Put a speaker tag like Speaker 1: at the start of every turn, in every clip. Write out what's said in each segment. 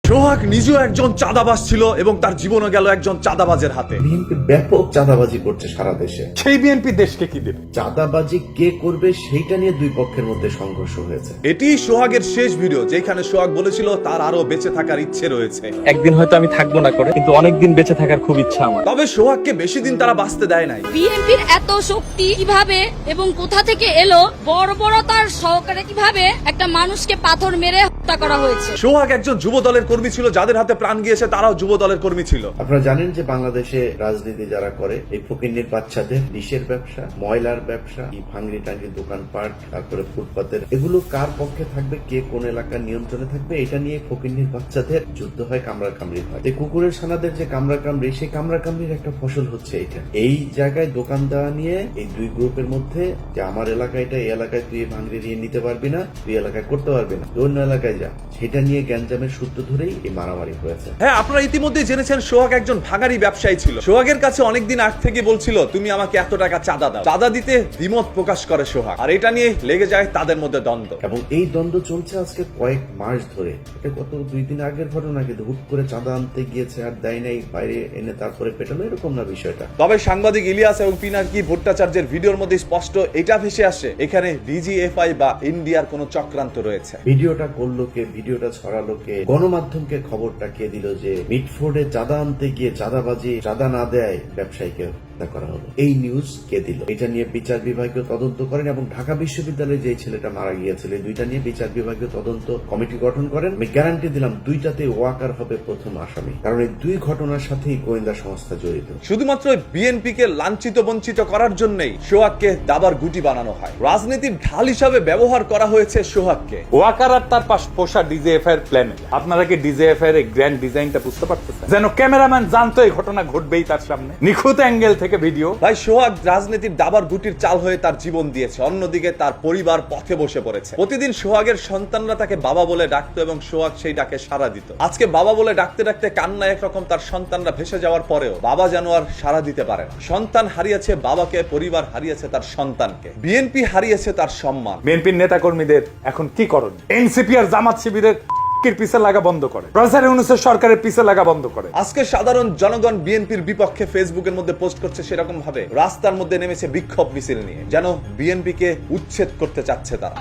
Speaker 1: সোহাগ নিজেও একজন চাঁদাবাজ ছিল এবং তার জীবনও গেল একজন চাঁদাবাজের হাতে।
Speaker 2: বিএনপি ব্যাপক চাঁদাবাজি করছে সারা দেশে।
Speaker 3: সেই বিএনপি দেশকে কি দেবে?
Speaker 2: চাঁদাবাজি কে করবে সেইটা নিয়ে দুই পক্ষের মধ্যে সংঘর্ষ হয়েছে।
Speaker 1: এটি সোহাগের শেষ ভিডিও, যেখানে সোহাগ বলেছিল তার আরো বেঁচে থাকার ইচ্ছে রয়েছে।
Speaker 4: একদিন হয়তো আমি থাকবো না করে, কিন্তু অনেকদিন বেঁচে থাকার খুব ইচ্ছা আমার।
Speaker 1: তবে সোহাগকে বেশি দিন তারা বাঁচতে দেয় নাই।
Speaker 5: বিএনপির এত শক্তি কিভাবে এবং কোথা থেকে এলো? বর্বরতার সহকারে কিভাবে একটা মানুষকে পাথর মেরে হত্যা করা হয়েছে?
Speaker 1: সোহাগ একজন যুব দলের কর্মী ছিল, যাদের হাতে প্রাণ গিয়েছে তারাও যুব দলের কর্মী ছিল।
Speaker 2: আপনারা জানেন যে বাংলাদেশে রাজনীতি যারা করে, এই ফকিন্নির বাচ্চাদের ডিশের ব্যবসা, ময়লার ব্যবসা, এই ভাঙড়ি টাঙ্গি দোকানপাট, তারপরে ফুটপাতের, এগুলো কার পক্ষে থাকবে, কে কোন এলাকার নিয়ন্ত্রণে থাকবে, এটা নিয়ে ফকিন্নির বাচ্চাদের যুদ্ধ হয়, কামড়াকামড়ি হয়। এই কুকুরের ছানাদের যে কামড়াকামড়ি, সেই কামড়াকামড়ির একটা ফসল হচ্ছে এটা। এই জায়গায় দোকান দেওয়া নিয়ে এই দুই গ্রুপের মধ্যে, যে আমার এলাকায় এটা, এই এলাকায় তুই ভাঙড়ি দিয়ে নিতে পারবি না, তুই এলাকায় করতে পারবি না, অন্য এলাকায় যা, সেটা নিয়ে গ্যাঞ্জামের সূত্র ধরেই এই মারামারি হয়েছে।
Speaker 1: হ্যাঁ, আপনারা ইতিমধ্যে জেনেছেন সোহাগ একজন ভাঙারি ব্যবসায়ী ছিল। সোহাগের কাছে অনেকদিন আগ থেকে বলছিল তুমি আমাকে এত টাকা চাঁদা দাও। চাঁদা দিতে দ্বিমত প্রকাশ করে সোহাগ, আর এটা নিয়ে লেগে যায় তাদের মধ্যে দ্বন্দ্ব।
Speaker 2: এবং এই দ্বন্দ্ব চলছে আজকে কয়েক মাস ধরে। এটা গত 2 দিন আগের ঘটনা, কিন্তু হুট করে চাঁদা আনতে গিয়েছে আর দেয় নাই, বাইরে এনে তারপরে পেটালো, এরকম না বিষয়টা।
Speaker 1: তবে সাংবাদিক ইলিয়াস এবং পিনাকি ভট্টাচার্যের ভিডিওর মধ্যে স্পষ্ট এটা ভেসে আসে, এখানে ডিজিএফআই বা ইন্ডিয়ার কোনো চক্রান্ত রয়েছে।
Speaker 2: ভিডিওটা করলো কে, ভিডিওটা ছড়ালো কে, গণমাধ্যমকে খবরটা কে দিল যে মিটফোর্ডে চাঁদা আনতে গিয়ে চাঁদাবাজি, চাঁদা না দেয় ব্যবসায়ীকে হত্যা করা হলো, এই নিউজ কে দিল? এটা নিয়ে বিচার বিভাগীয় তদন্ত করেন এবং ঢাকা বিশ্ববিদ্যালয়ে যে ছেলেটা মারা গিয়েছিল, এই দুইটা নিয়ে বিচার বিভাগীয় তদন্ত কমিটি গঠন করেন। আমি গ্যারান্টি দিলাম দুইটাতে ওয়াকার হবে প্রথম আসামি, কারণ এই দুই ঘটনার সাথেই গোয়েন্দা সংস্থা জড়িত।
Speaker 1: শুধুমাত্র বিএনপি কে লাঞ্ছিত বঞ্চিত করার জন্যই সোহাগকে দাবার গুটি বানানো হয়। রাজনীতির ঢাল হিসাবে ব্যবহার করা হয়েছে সোহাগকে।
Speaker 3: ওয়াকার আর তার পাশ পোষা ডিজিএফআই এর প্ল্যান। আপনারা কি ডিজিএফআই এর গ্র্যান্ড ডিজাইনটা বুঝতে পারতেছেন? যেন ক্যামেরাম্যান জানতো এই ঘটনা ঘটবেই তার সামনে, নিখুঁত অ্যাঙ্গেল থেকে ভিডিও।
Speaker 1: ভাই, সোহাগ রাজনীতির দাবার গুটির চাল হয়ে তার জীবন দিয়েছে, অন্যদিকে তার পরিবার পথে বসে পড়েছে। প্রতিদিন সোহাগের সন্তানরা তাকে বাবা বলে ডাকতো এবং সোহাগ সেই ডাকে সাড়া দিত। আজকে বাবা বলে ডাকতে ডাকতে কান্না একরকম, তার সন্তানরা ভেসে যাওয়ার পরেও বাবা যেন আর সাড়া দিতে পারে না। সন্তান হারিয়েছে বাবাকে, পরিবার হারিয়েছে তার সন্তানকে, বিএনপি হারিয়েছে তার সম্মান।
Speaker 3: বিএনপির নেতা কর্মীদের এখন কি করণ? এনসিপি আর জামাত শিবিরের পিছে লাগা বন্ধ করে, প্রফেসর ইউনূসের সরকারের পিছে লাগা বন্ধ করে।
Speaker 1: আজকে সাধারণ জনগণ বিএনপির বিপক্ষে ফেসবুকের মধ্যে পোস্ট করছে, সেরকম ভাবে রাস্তার মধ্যে নেমেছে বিক্ষোভ মিছিল নিয়ে, যেন বিএনপিকে উচ্ছেদ করতে চাচ্ছে তারা।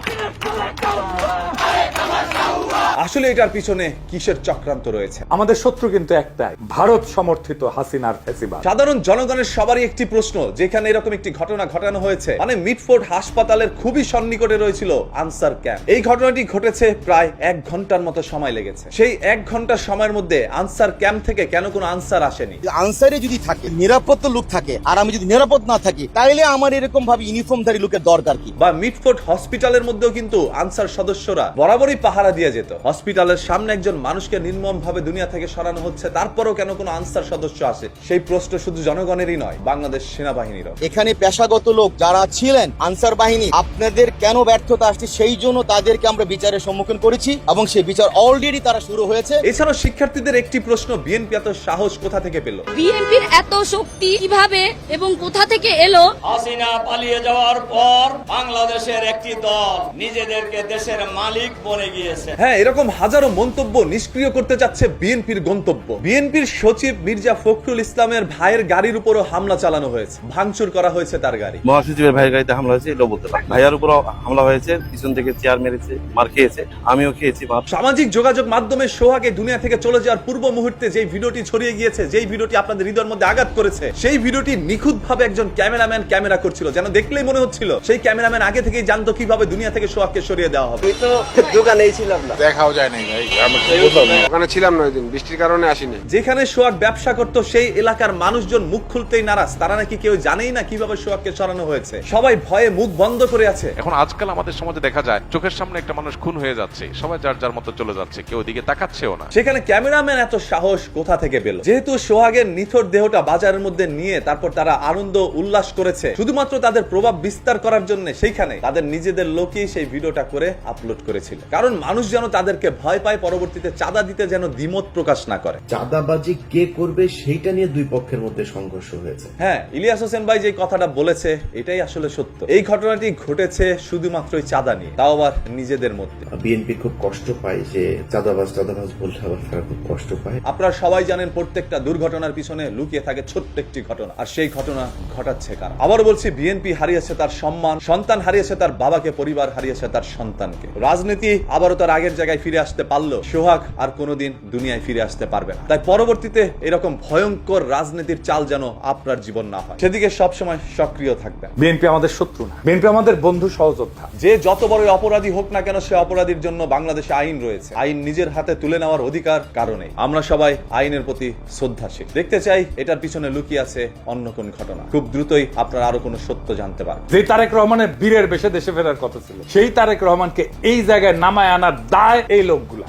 Speaker 1: আসলে এটার পিছনে কিসের চক্রান্ত রয়েছে?
Speaker 3: আমাদের শত্রু কিন্তু একটাই, ভারত সমর্থিত হাসিনার ফ্যাসিবাদ।
Speaker 1: সাধারণ জনগণের সবারই একটি প্রশ্ন, যেখানে এরকম একটি ঘটনা ঘটানো হয়েছে, মানে মিটফোর্ড হাসপাতালের খুবই সন্নিকটে রয়েছিল আনসার ক্যাম্প। এই ঘটনাটি ঘটেছে প্রায় 1 ঘন্টার মতো সময় লেগেছে। সেই 1 ঘন্টার সময়ের মধ্যে আনসার ক্যাম্প থেকে কেন কোনো আনসার আসেনি?
Speaker 6: আনসারে যদি থাকে, নিরাপত্তা লোক থাকে, আর আমি যদি নিরাপদ না থাকি, তাইলে আমার এরকম ভাবে ইউনিফর্মধারী লোকের দরকার কি?
Speaker 1: বা মিটফোর্ড হসপিটালের মধ্যেও কিন্তু আনসার সদস্যরা বরাবরই পাহারা দিয়ে যেত। হসপিটালের সামনে একজন মানুষকে নির্মম ভাবে দুনিয়া থেকে সরানো হচ্ছে, তারপরও কেন কোনো আনসার সদস্য আসে? সেই প্রশ্ন শুধু জনগণেরই নয়, বাংলাদেশ সেনাবাহিনীরও।
Speaker 6: এখানে পেশাগত লোক যারা ছিলেন আনসার বাহিনী, আপনাদের কেন ব্যর্থতা আসছে, সেই জন্য তাদেরকে আমরা বিচারের সম্মুখীন করেছি এবং সেই বিচার অলরেডি তারা শুরু হয়েছে।
Speaker 1: এছাড়াও শিক্ষার্থীদের একটি প্রশ্ন, বিএনপি এত সাহস কোথা থেকে পেল?
Speaker 5: বিএনপির এত শক্তি কিভাবে এবং কোথা থেকে এলো?
Speaker 7: হাসিনা পালিয়ে যাওয়ার পর বাংলাদেশের একটি দল নিজেদেরকে দেশের মালিক বনে গিয়েছে।
Speaker 1: হ্যাঁ, এরকম হাজারো মন্তব্য নিষ্ক্রিয় করতে চাচ্ছে বিএনপির গন্তব্য। বিএনপির সচিব মির্জা ফখরুল ইসলামের ভাইয়ের গাড়ির উপরও হামলা চালানো হয়েছে, ভাঙচুর করা হয়েছে তার গাড়ি।
Speaker 8: মহাসচিবের ভাইয়ের গাড়িতে হামলা হয়েছে, এটাও বলতে পারি। ভাইয়ার উপর হামলা হয়েছে, পিছন থেকে চেয়ার মেরেছে, মার খেয়েছে, আমিও খেয়েছি মার।
Speaker 1: সামাজিক যোগাযোগ মাধ্যমে সোহাগে দুনিয়া থেকে চলে যাওয়ার পূর্ব মুহূর্তে যেই ভিডিওটি ছড়িয়ে গিয়েছে, যেই ভিডিওটি আপনাদের হৃদয়ের মধ্যে আঘাত করেছে, সেই ভিডিওটি নিখুঁত ভাবে একজন ক্যামেরাম্যান ক্যামেরা করছিল, যেন দেখলেই মনে হচ্ছিল সেই ক্যামেরাম্যান আগে থেকেই জানতো কিভাবে দুনিয়া থেকে সোহাগকে সরিয়ে দেওয়া হবে।
Speaker 9: আমি তো দোকানেই ছিলাম না,
Speaker 10: দেখাও যায় নাই ভাই, আমি ওখানে ছিলাম না, ওই দিন বৃষ্টির কারণে আসিনি।
Speaker 1: যেখানে সোহাগ ব্যবসা করতো সেই এলাকার মানুষজন মুখ খুলতেই নারাজ, তারা নাকি কেউ জানেই না কিভাবে সোহাগকে সরানো হয়েছে। সবাই ভয়ে মুখ বন্ধ করে আছে।
Speaker 11: এখন আজকাল আমাদের সমাজে দেখা যায় চোখের সামনে একটা মানুষ খুন হয়ে যাচ্ছে, সবাই যার যার মতো চলে যাচ্ছে, কেউ ওদিকে তাকাচ্ছেও না।
Speaker 1: সেখানে ক্যামেরাম্যান এত সাহস কোথা থেকে পেল? যেহেতু সোহাগের নিথর দেহটা বাজারের মধ্যে নিয়ে তারপর তারা আনন্দ উল্লাস করেছে শুধুমাত্র তাদের প্রভাব বিস্তার করার জন্য, সেইখানে তাদের নিজেদের লোকই সেই ভিডিওটা করে আপলোড করেছিল, কারণ মানুষ যেন যেন তাদেরকে ভয় পায়, পরবর্তীতে চাঁদা দিতে যেন দ্বিমত প্রকাশ না করে।
Speaker 2: চাঁদাবাজি কে করবে সেইটা নিয়ে দুই পক্ষের মধ্যে সংঘর্ষ হয়েছে।
Speaker 1: হ্যাঁ, ইলিয়াস হোসেন ভাই যে কথাটা বলেছে এটাই আসলে সত্য। এই ঘটনাটি ঘটেছে শুধুমাত্রই চাঁদা নিয়ে, তাও আবার নিজেদের মধ্যে।
Speaker 2: বিএনপি খুব কষ্ট পায় যে চাঁদাবাজ বলতে আবার তারা খুব কষ্ট পায়।
Speaker 1: আপনারা সবাই জানেন প্রত্যেকটা দুর্ঘটনার পিছনে লুকিয়ে থাকে ছোট্ট একটি ঘটনা, আর সেই ঘটনা ঘটাচ্ছে কারা? আবার বলছি, বিএনপি হারিয়েছে তার সম্মান, সন্তান হারিয়েছে তার বাবাকে, পরিবার হারিয়েছে তার সন্তানকে। রাজনীতি আবারও তার আগের জায়গায় ফিরে আসতে পারলো, সোহাগ আর কোনোদিন দুনিয়ায় ফিরে আসতে পারবে না। তাই পরবর্তীতে এরকম ভয়ঙ্কর রাজনীতির চাল যেন আপনার জীবন না হয়, সেদিকে সবসময় সক্রিয় থাকবেন।
Speaker 3: বিএনপি আমাদের শত্রু না, বিএনপি আমাদের বন্ধু সহযোদ্ধা।
Speaker 1: যে যত বড় অপরাধী হোক না কেন, সে অপরাধীর জন্য বাংলাদেশে আইন রয়েছে। আইন নিজের হাতে তুলে নেওয়ার অধিকার কারণে আমরা সবাই আইনের প্রতি শ্রদ্ধাশীল। দেখতে চাই এটার পিছনে লুকিয়ে আছে অন্য কোন ঘটনা। খুব দ্রুতই আপনারা আরো কোনো সত্য জানতে পারবেন।
Speaker 3: যে তারেক রহমানের বীরের বেশে দেশে ফেরার কথা ছিল, সেই তারেক রহমানকে এই জায়গায় নামায় আনার দায় এই লোকগুলা।